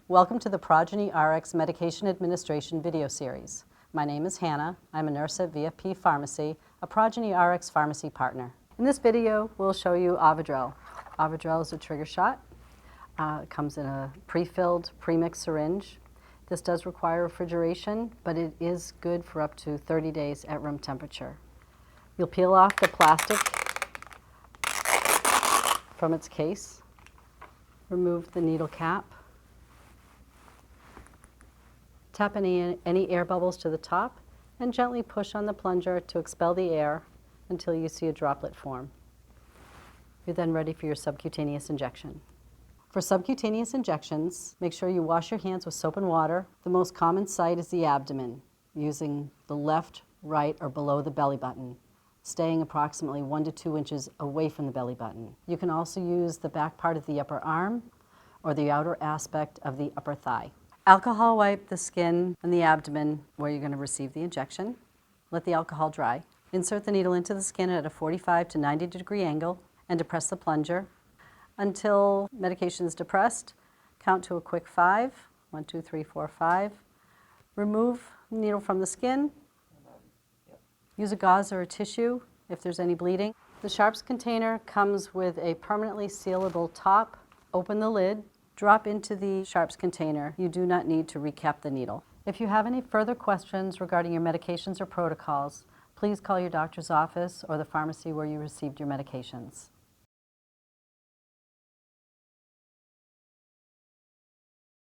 Welcome to the Progeny RX Medication Administration video series. My name is Hannah. I'm a nurse at VFP Pharmacy, a Progeny RX pharmacy partner. In this video, we'll show you Ovidrel. Ovidrel is a trigger shot. It comes in a pre-filled, pre-mixed syringe. This does require refrigeration, but it is good for up to 30 days at room temperature. You'll peel off the plastic from its case, remove the needle cap, tap any air bubbles to the top, and gently push on the plunger to expel the air until you see a droplet form. You're then ready for your subcutaneous injection. For subcutaneous injections, make sure you wash your hands with soap and water. The most common site is the abdomen, using the left, right, or below the belly button, staying approximately 1 to 2 inches away from the belly button. You can also use the back part of the upper arm or the outer aspect of the upper thigh. Alcohol wipe the skin and the abdomen where you're going to receive the injection. Let the alcohol dry. Insert the needle into the skin at a 45 to 90 degree angle and depress the plunger. Until medication is depressed, count to a quick 5. 1, 2, 3, 4, 5. Remove the needle from the skin. Use a gauze or a tissue if there's any bleeding. The sharps container comes with a permanently sealable top. Open the lid, drop into the sharps container. You do not need to recap the needle. If you have any further questions regarding your medications or protocols, please call your doctor's office or the pharmacy where you received your medications.